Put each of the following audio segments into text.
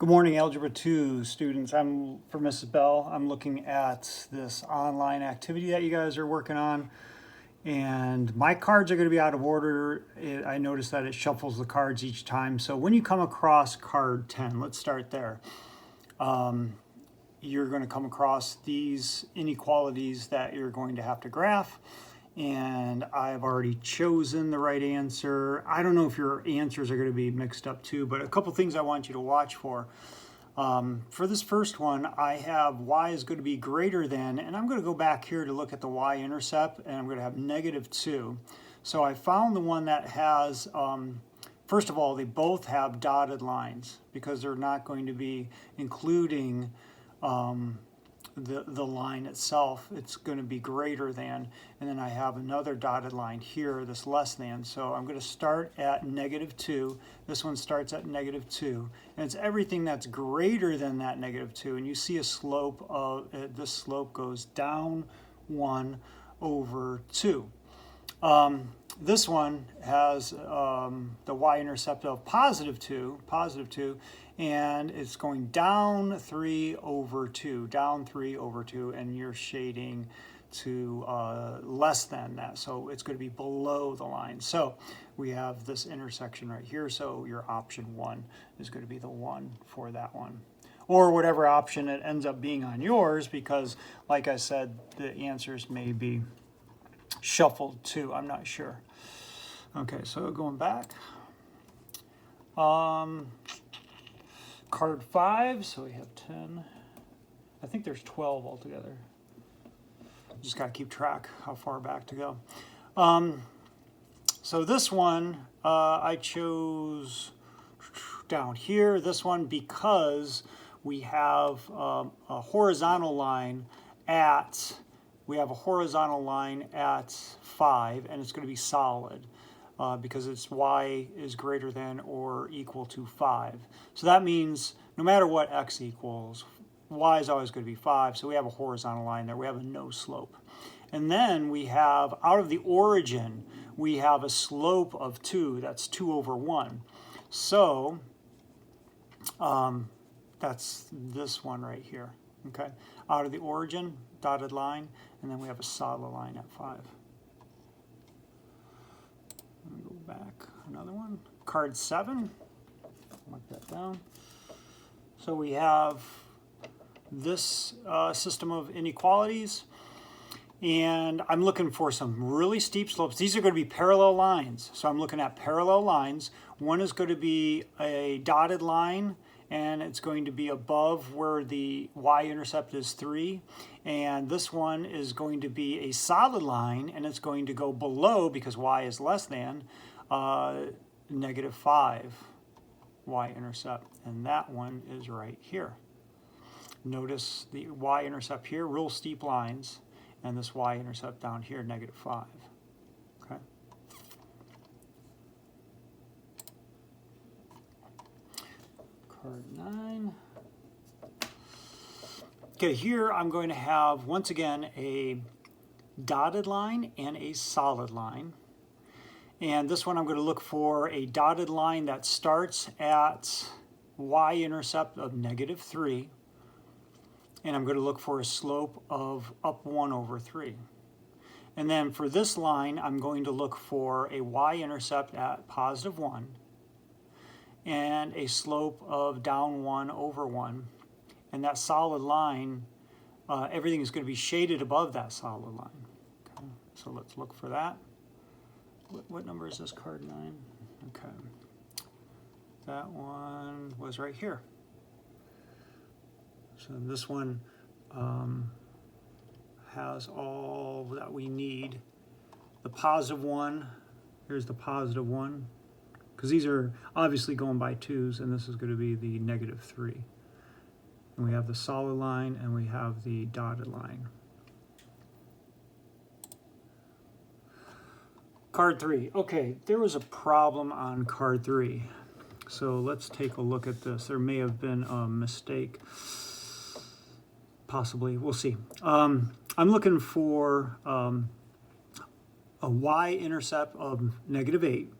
Good morning, Algebra 2 students. I'm for Mrs. Bell. I'm looking at this online activity that you guys are working on, and my cards are going to be out of order. I noticed that it shuffles the cards each time. So when you come across card 10, let's start there. You're going to come across these inequalities that you're going to have to graph. And I've already chosen the right answer. I don't know if your answers are going to be mixed up too, but a couple things I want you to watch for. For this first one, I have y is going to be greater than, and I'm going to go back here to look at the y-intercept, and I'm going to have -2. So I found the one that has, first of all, they both have dotted lines because they're not going to be including the line itself. It's going to be greater than, and then I have another dotted line here, this less than. So I'm going to start at -2. This one starts at -2, and it's everything that's greater than that -2. And you see a slope of this slope goes down 1 over 2. This one has the y-intercept of +2, and it's going down 3 over 2, and you're shading to less than that. So it's going to be below the line. So we have this intersection right here. So your option 1 is going to be the one for that one. Or whatever option it ends up being on yours, because like I said, the answers may be shuffled too. I'm not sure. Okay, so going back. Card 5, so we have 10. I think there's 12 altogether. Just got to keep track how far back to go. So this one, I chose down here, this one, because we have a horizontal line at 5, and it's going to be solid. Because it's y is greater than or equal to 5. So that means no matter what x equals, y is always going to be 5. So we have a horizontal line there. We have a no slope. And then we have, out of the origin, we have a slope of 2. That's 2 over 1. So that's this one right here. Okay, out of the origin, dotted line, and then we have a solid line at 5. Go back, another one. Card 7, mark that down. So we have this system of inequalities, and I'm looking for some really steep slopes. These are going to be parallel lines, so I'm looking at parallel lines. One is going to be a dotted line, and it's going to be above where the y-intercept is 3. And this one is going to be a solid line, and it's going to go below, because y is less than, -5 y-intercept. And that one is right here. Notice the y-intercept here, real steep lines, and this y-intercept down here, -5. Okay. Card 9. Okay, here I'm going to have, once again, a dotted line and a solid line. And this one I'm going to look for a dotted line that starts at y-intercept of -3. And I'm going to look for a slope of up 1 over 3. And then for this line, I'm going to look for a y-intercept at +1 and a slope of down 1 over 1. And that solid line, everything is going to be shaded above that solid line. Okay, so let's look for that. What number is this, card 9? Okay. That one was right here. So this one has all that we need. The +1, here's the +1, because these are obviously going by 2s, and this is going to be the -3. And we have the solid line, and we have the dotted line. Card 3. Okay, there was a problem on card 3. So let's take a look at this. There may have been a mistake. Possibly. We'll see. I'm looking for a y-intercept of -8,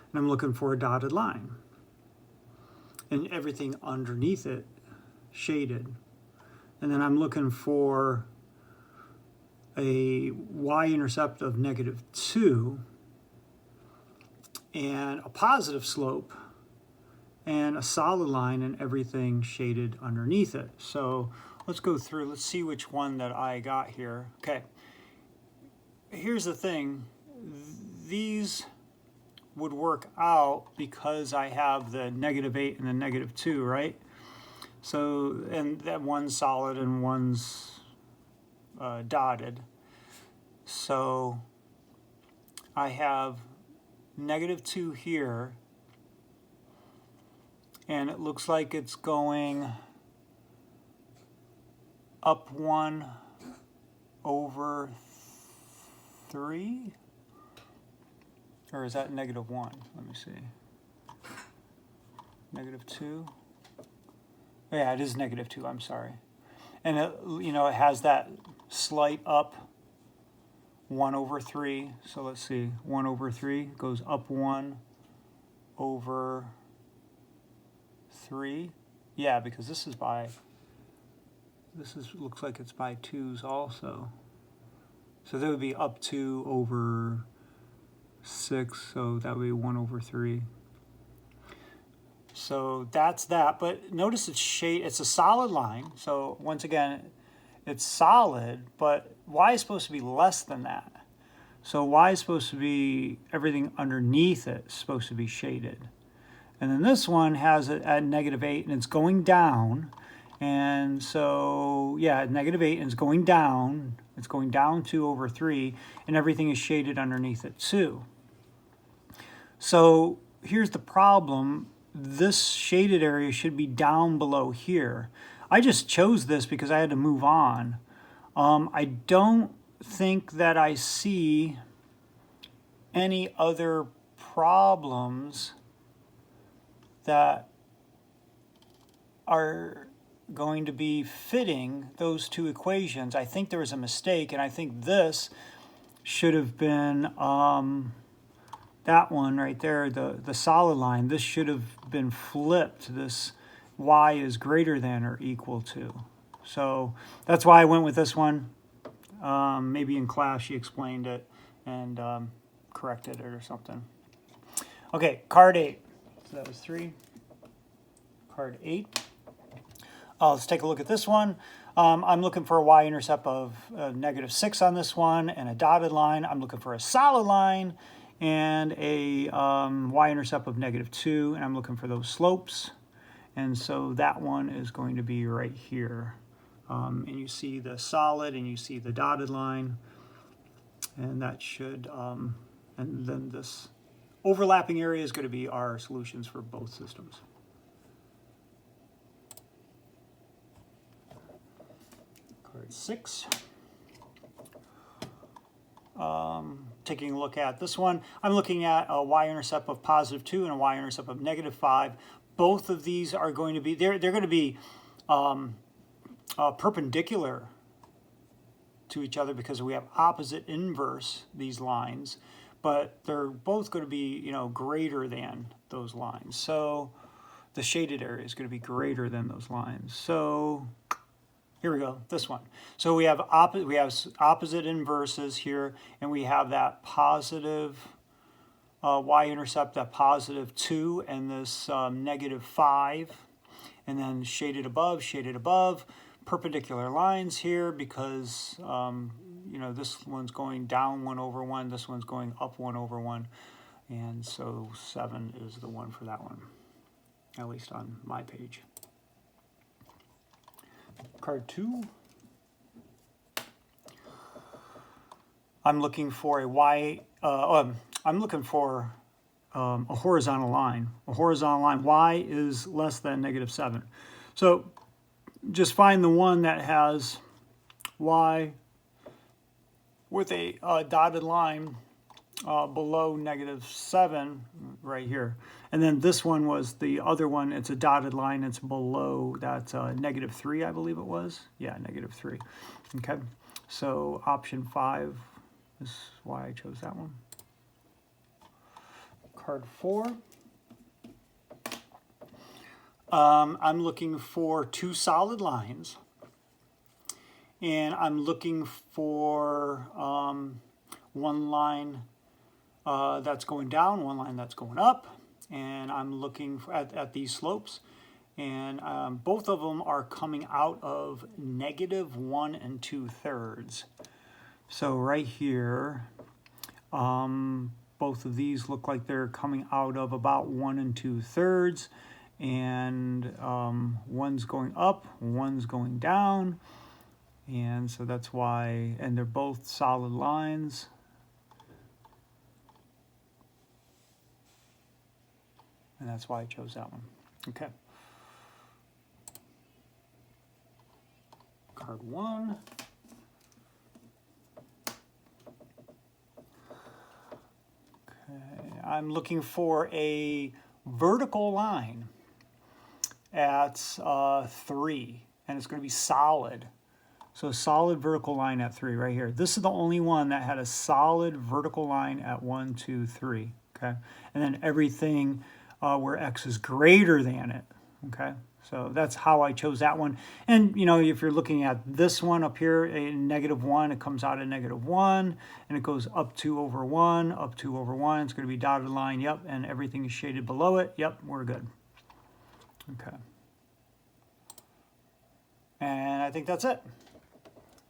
and I'm looking for a dotted line. and everything underneath it shaded. And then I'm looking for a y-intercept of -2 and a positive slope and a solid line and everything shaded underneath it. So let's go through, let's see which one that I got here. Okay, here's the thing. These would work out because I have the -8 and the -2, right? So, and that one's solid and one's dotted. So I have -2 here, and it looks like it's going up 1 over 3, or is that -1? Let me see. -2. Yeah, it is -2. I'm sorry. And it, you know, it has that slight up 1 over 3. So let's see, 1 over 3 goes up 1 over 3. Yeah, because this is looks like it's by 2's also. So that would be up 2 over 6. So that would be 1 over 3. So that's that. But notice it's a solid line. So once again, it's solid, but y is supposed to be less than that. So y is supposed to be, everything underneath it is supposed to be shaded. And then this one has it at -8 and it's going down. And so, yeah, -8 and it's going down. It's going down 2 over 3 and everything is shaded underneath it too. So here's the problem. This shaded area should be down below here. I just chose this because I had to move on. I don't think that I see any other problems that are going to be fitting those two equations. I think there was a mistake, and I think this should have been that one right there, the solid line. This should have been flipped. This y is greater than or equal to. So that's why I went with this one. Maybe in class she explained it and corrected it or something. Okay, card 8. So that was 3. Card 8. Let's take a look at this one. I'm looking for a y-intercept of -6 on this one and a dotted line. I'm looking for a solid line and a y-intercept of -2, and I'm looking for those slopes. And so that one is going to be right here. And you see the solid and you see the dotted line. And that should, and then this overlapping area is going to be our solutions for both systems. Card 6. Taking a look at this one, I'm looking at a y-intercept of +2 and a y-intercept of -5. Both of these are going to be, they're going to be perpendicular to each other because we have opposite inverse these lines, but they're both going to be, you know, greater than those lines. So the shaded area is going to be greater than those lines. So here we go, this one. So we have opposite inverses here, and we have that positive y-intercept, that +2, and this -5, and then shaded above, perpendicular lines here because you know, this one's going down 1 over 1, this one's going up 1 over 1, and so 7 is the one for that one, at least on my page. Card 2. I'm looking for a I'm looking for a horizontal line. A horizontal line. Y is less than -7. So just find the one that has y with a dotted line below -7 right here. And then this one was the other one. It's a dotted line. It's below that -3, I believe it was. Yeah, -3. Okay. So option 5 is why I chose that one. Card 4. I'm looking for two solid lines, and I'm looking for one line that's going down, one line that's going up, and I'm looking at these slopes, and both of them are coming out of -1 2/3. So right here, both of these look like they're coming out of about 1 2/3, and one's going up, one's going down, and so that's why, and they're both solid lines. And that's why I chose that one. Okay. Card 1. Okay. I'm looking for a vertical line at 3, and it's going to be solid. So a solid vertical line at 3 right here. This is the only one that had a solid vertical line at 1 2 3. Okay. And then everything where x is greater than it, okay? So that's how I chose that one. And, you know, if you're looking at this one up here, a -1, it comes out at -1, and it goes up 2 over 1, up 2 over 1. It's going to be dotted line, yep, and everything is shaded below it. Yep, we're good. Okay. And I think that's it.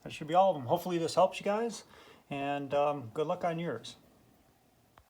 That should be all of them. Hopefully this helps you guys, and good luck on yours.